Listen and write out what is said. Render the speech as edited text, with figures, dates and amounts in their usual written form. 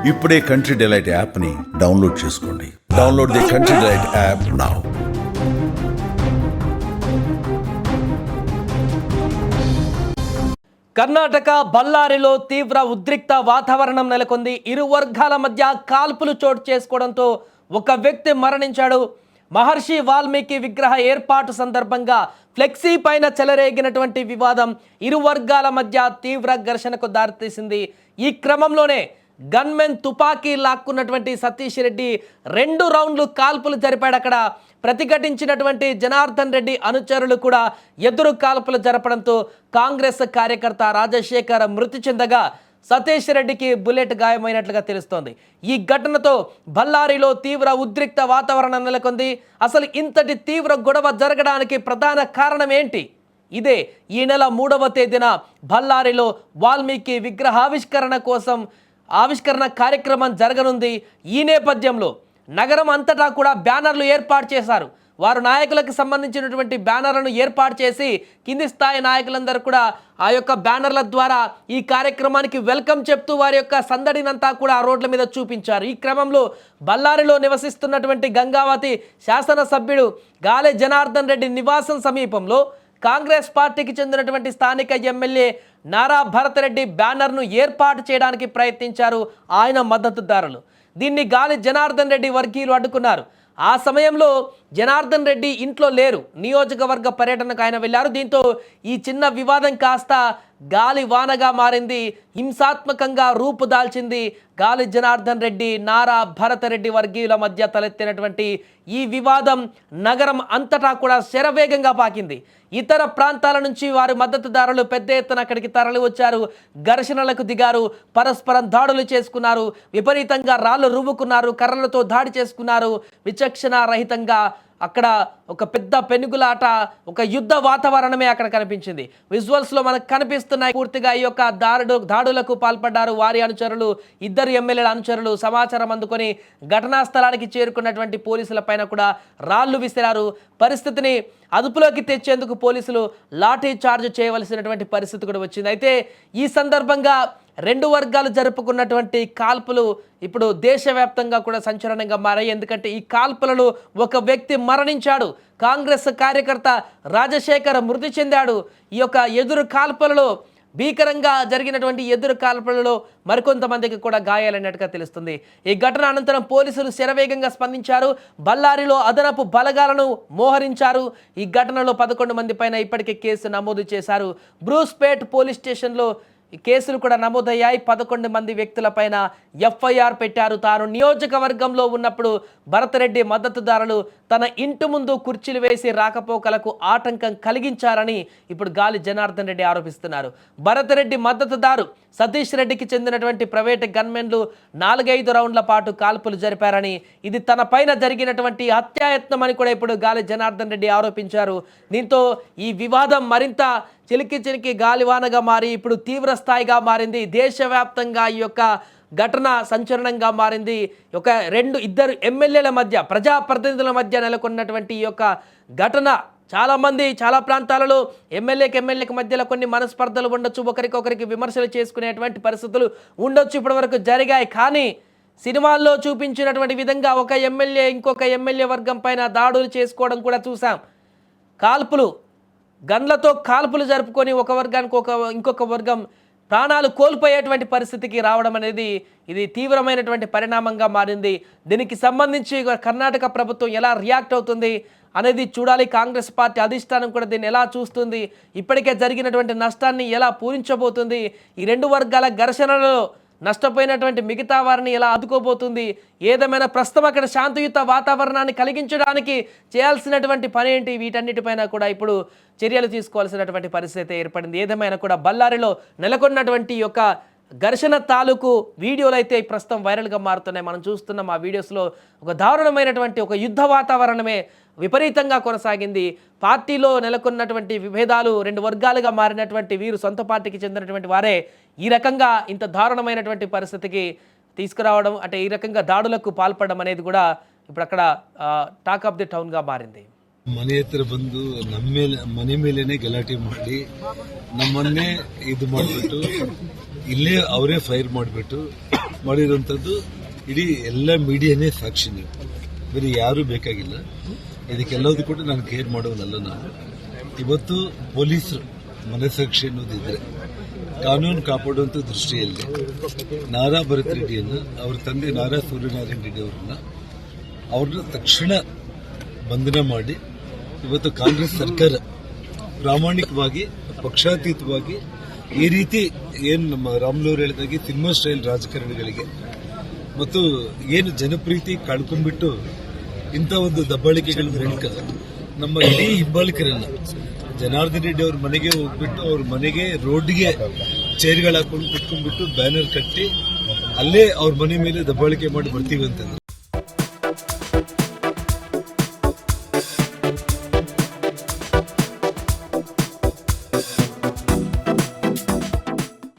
ఇప్పుడే Country Delight యాప్ని download చేసుకోండి. Download the Country Delight app now. Karnataka బళ్ళారిలో తీవ్ర ఉద్రిక్త వాతావరణం నెలకొంది. ఇరు వర్గాల మధ్య కాల్పులు చోటు చేసుకోవడంతో ఒక వ్యక్తి మరణించాడు. మహర్షి వాల్మీకి విగ్రహ ఏర్పాటు సందర్భంగా ఫ్లెక్సీ పైన చెలరేగినటువంటి వివాదం ఇరు వర్గాల మధ్య తీవ్ర ఘర్షణకు దారితీసింది. ఈ క్రమంలోనే గన్మెన్ తుపాకీ లాక్కున్నటువంటి సతీష్ రెడ్డి 2 రౌండ్లు కాల్పులు జరిపాడు. అక్కడ ప్రతిఘటించినటువంటి జనార్దన్ రెడ్డి అనుచరులు కూడా ఎదురు కాల్పులు జరపడంతో కాంగ్రెస్ కార్యకర్త రాజశేఖర్ మృతి చెందగా సతీష్ రెడ్డికి బుల్లెట్ గాయమైనట్లుగా తెలుస్తోంది. ఈ ఘటనతో బళ్ళారిలో తీవ్ర ఉద్రిక్త వాతావరణం నెలకొంది. అసలు ఇంతటి తీవ్ర గొడవ జరగడానికి ప్రధాన కారణం ఏంటి? ఇదే ఈ నెల 3వ తేదీన బళ్ళారిలో వాల్మీకి విగ్రహావిష్కరణ కోసం ఆవిష్కరణ కార్యక్రమం జరగనుంది. ఈ నేపథ్యంలో నగరం అంతటా కూడా బ్యానర్లు ఏర్పాటు చేశారు. వారు నాయకులకు సంబంధించినటువంటి బ్యానర్లను ఏర్పాటు చేసి కింది స్థాయి నాయకులందరూ కూడా ఆ యొక్క బ్యానర్ల ద్వారా ఈ కార్యక్రమానికి వెల్కమ్ చెప్తూ వారి యొక్క సందడినంతా కూడా ఆ రోడ్ల మీద చూపించారు. ఈ క్రమంలో బళ్ళారిలో నివసిస్తున్నటువంటి గంగావతి శాసనసభ్యుడు గాలే జనార్దన్ రెడ్డి నివాసం సమీపంలో కాంగ్రెస్ పార్టీకి చెందినటువంటి స్థానిక ఎమ్మెల్యే నారా భరతరెడ్డి బ్యానర్ను ఏర్పాటు చేయడానికి ప్రయత్నించారు ఆయన మద్దతుదారులు. దీన్ని గాలి జనార్దన్ రెడ్డి వర్గీయులు అడ్డుకున్నారు. ఆ సమయంలో జనార్దన్ రెడ్డి ఇంట్లో లేరు, నియోజకవర్గ పర్యటనకు ఆయన వెళ్ళారు. దీంతో ఈ చిన్న వివాదం కాస్త గాలి వానగా మారింది, హింసాత్మకంగా రూపుదాల్చింది. గాలి జనార్దన్ రెడ్డి నారా భరతరెడ్డి వర్గీయుల మధ్య తలెత్తినటువంటి ఈ వివాదం నగరం అంతటా కూడా శరవేగంగా పాకింది. ఇతర ప్రాంతాల నుంచి వారి మద్దతుదారులు పెద్ద ఎత్తున అక్కడికి తరలి వచ్చారు, ఘర్షణలకు దిగారు, పరస్పరం దాడులు చేసుకున్నారు, విపరీతంగా రాళ్లు రువ్వుకున్నారు, కర్రలతో దాడి చేసుకున్నారు. విచక్షణ రహితంగా అక్కడ ఒక పెద్ద పెనుగులాట, ఒక యుద్ధ వాతావరణమే అక్కడ కనిపించింది. విజువల్స్లో మనకు కనిపిస్తున్నాయి. పూర్తిగా ఈ యొక్క దాడులకు పాల్పడ్డారు వారి అనుచరులు. 2 ఎమ్మెల్యేల అనుచరులు సమాచారం అందుకొని ఘటనా స్థలానికి చేరుకున్నటువంటి పోలీసుల పైన కూడా రాళ్లు విసిరారు. పరిస్థితిని అదుపులోకి తెచ్చేందుకు పోలీసులు లాఠీ చార్జ్ చేయవలసినటువంటి పరిస్థితి కూడా వచ్చింది. అయితే ఈ సందర్భంగా 2 వర్గాలు జరుపుకున్నటువంటి కాల్పులు ఇప్పుడు దేశవ్యాప్తంగా కూడా సంచలనంగా మారాయి. ఎందుకంటే ఈ కాల్పులలో ఒక వ్యక్తి మరణించాడు. కాంగ్రెస్ కార్యకర్త రాజశేఖర్ మృతి చెందాడు. ఈ యొక్క ఎదురు కాల్పులలో భీకరంగా జరిగినటువంటి ఎదురు కాల్పులలో మరికొంతమందికి కూడా గాయాలైనట్టుగా తెలుస్తుంది. ఈ ఘటన అనంతరం పోలీసులు శరవేగంగా స్పందించారు. బళ్ళారిలో అదనపు బలగాలను మోహరించారు. ఈ ఘటనలో 11 మంది పైన ఇప్పటికే కేసు నమోదు చేశారు. బ్రూస్పేట్ పోలీస్ స్టేషన్లో కేసులు కూడా నమోదయ్యాయి. 11 మంది వ్యక్తులపైన ఎఫ్ఐఆర్ పెట్టారు. తాను నియోజకవర్గంలో ఉన్నప్పుడు భరతరెడ్డి మద్దతుదారులు తన ఇంటి ముందు కుర్చీలు వేసి రాకపోకలకు ఆటంకం కలిగించారని ఇప్పుడు గాలి జనార్దన్ రెడ్డి ఆరోపిస్తున్నారు. భరతరెడ్డి మద్దతుదారు సతీష్ రెడ్డికి చెందినటువంటి ప్రైవేట్ గన్మెన్లు 4-5 రౌండ్ల పాటు కాల్పులు జరిపారని, ఇది తన పైన జరిగినటువంటి హత్యాయత్నం అని కూడా ఇప్పుడు గాలి జనార్దన్ రెడ్డి ఆరోపించారు. దీంతో ఈ వివాదం మరింత చిలికి గాలివానగా మారి ఇప్పుడు తీవ్ర స్థాయిగా మారింది. దేశవ్యాప్తంగా ఈ యొక్క ఘటన సంచలనంగా మారింది. ఒక 2 ఎమ్మెల్యేల మధ్య, ప్రజాప్రతినిధుల మధ్య నెలకొన్నటువంటి ఈ యొక్క ఘటన చాలామంది చాలా ప్రాంతాలలో ఎమ్మెల్యేకి మధ్యలో కొన్ని మనస్పర్ధలు ఉండొచ్చు, ఒకరికొకరికి విమర్శలు చేసుకునేటువంటి పరిస్థితులు ఉండొచ్చు, ఇప్పటివరకు జరిగాయి. కానీ సినిమాల్లో చూపించినటువంటి విధంగా ఒక ఎమ్మెల్యే ఇంకొక ఎమ్మెల్యే వర్గం పైన దాడులు చేసుకోవడం కూడా చూసాం. గన్లతో కాల్పులు జరుపుకొని ఒక వర్గానికి ఇంకొక వర్గం ప్రాణాలు కోల్పోయేటువంటి పరిస్థితికి రావడం అనేది ఇది తీవ్రమైనటువంటి పరిణామంగా మారింది. దీనికి సంబంధించి కర్ణాటక ప్రభుత్వం ఎలా రియాక్ట్ అవుతుంది అనేది చూడాలి. కాంగ్రెస్ పార్టీ అధిష్టానం కూడా దీన్ని ఎలా చూస్తుంది, ఇప్పటికే జరిగినటువంటి నష్టాన్ని ఎలా పూరించబోతుంది, ఈ 2 వర్గాల ఘర్షణలో నష్టపోయినటువంటి మిగతా వారిని ఎలా ఆదుకోబోతుంది, ఏదేమైనా ప్రస్తుతం అక్కడ శాంతియుత వాతావరణాన్ని కలిగించడానికి చేయాల్సినటువంటి పని ఏంటి, వీటన్నిటిపైన కూడా ఇప్పుడు చర్యలు తీసుకోవాల్సినటువంటి పరిస్థితి ఏర్పడింది. ఏదేమైనా కూడా బళ్ళారిలో నెలకొన్నటువంటి యొక్క ఘర్షణ తాలూకు వీడియోలు అయితే ప్రస్తుతం వైరల్గా మారుతున్నాయి. మనం చూస్తున్నాం ఆ వీడియోస్లో ఒక దారుణమైనటువంటి ఒక యుద్ధ వాతావరణమే విపరీతంగా కొనసాగింది. పార్టీలో నెలకొన్నటువంటి విభేదాలు 2 వర్గాలుగా మారినటువంటి వీరు సొంత పార్టీకి చెందినటువంటి వారే ఈ రకంగా ఇంత దారుణమైనటువంటి పరిస్థితికి తీసుకురావడం, అంటే ఈ రకంగా దాడులకు పాల్పడడం అనేది కూడా ఇప్పుడు అక్కడ టాక్ ఆఫ్ ది టౌన్గా మారింది. ಮನೆ ಹತ್ರ ಬಂದು ಮನೆ ಮೇಲೇನೆ ಗಲಾಟೆ ಮಾಡಿ ನಮ್ಮನ್ನೇ ಇದು ಮಾಡಿಬಿಟ್ಟು ಇಲ್ಲೇ ಅವರೇ ಫೈರ್ ಮಾಡಿರುವಂಥದ್ದು ಇಡೀ ಎಲ್ಲ ಮೀಡಿಯಾನೇ ಸಾಕ್ಷಿ. ನೀವು ಬೇರೆ ಯಾರೂ ಬೇಕಾಗಿಲ್ಲ. ಇದಕ್ಕೆಲ್ಲದೂ ಕೂಡ ನಾನು ಕೇರ್ ಮಾಡೋನಲ್ಲ. ನಾನು ಇವತ್ತು ಪೊಲೀಸರು ಮನಸ್ಸಾಕ್ಷಿ ಅನ್ನೋದಿದ್ರೆ ಕಾನೂನು ಕಾಪಾಡುವಂಥ ದೃಷ್ಟಿಯಲ್ಲಿ ನಾರಾ ಭರತ್ ರೆಡ್ಡಿಯನ್ನು, ಅವ್ರ ತಂದೆ ನಾರಾ ಸೂರ್ಯನಾರಾಯಣ ರೆಡ್ಡಿ ಅವ್ರನ್ನ ತಕ್ಷಣ ಬಂಧನ ಮಾಡಿ ಇವತ್ತು ಕಾಂಗ್ರೆಸ್ ಸರ್ಕಾರ ಪ್ರಾಮಾಣಿಕವಾಗಿ ಪಕ್ಷಾತೀತವಾಗಿ ಈ ರೀತಿ ಏನು ನಮ್ಮ ರಾಮುಲು ಹೇಳಿದಾಗೆ ಸಿನಿಮಾ ಸ್ಟೈಲ್ ರಾಜಕಾರಣಿಗಳಿಗೆ ಮತ್ತು ಏನು ಜನಪ್ರೀತಿ ಕಳ್ಕೊಂಡ್ಬಿಟ್ಟು ಇಂಥ ಒಂದು ದಬ್ಬಾಳಿಕೆಗಳ ಮೂಲಕ ನಮ್ಮ ಇಡೀ ಹಿಂಬಾಲಿಕರನ್ನ ಜನಾರ್ದನ್ ರೆಡ್ಡಿ ಅವ್ರ ಮನೆಗೆ ಹೋಗ್ಬಿಟ್ಟು ಅವ್ರ ಮನೆಗೆ ರೋಡ್ಗೆ ಚೇರ್ಗಳು ಹಾಕೊಂಡು ಕುತ್ಕೊಂಡ್ಬಿಟ್ಟು ಬ್ಯಾನರ್ ಕಟ್ಟಿ ಅಲ್ಲೇ ಅವ್ರ ಮನೆ ಮೇಲೆ ದಬ್ಬಾಳಿಕೆ ಮಾಡಿ ಬರ್ತೀವಿ ಅಂತಂದ್ರೆ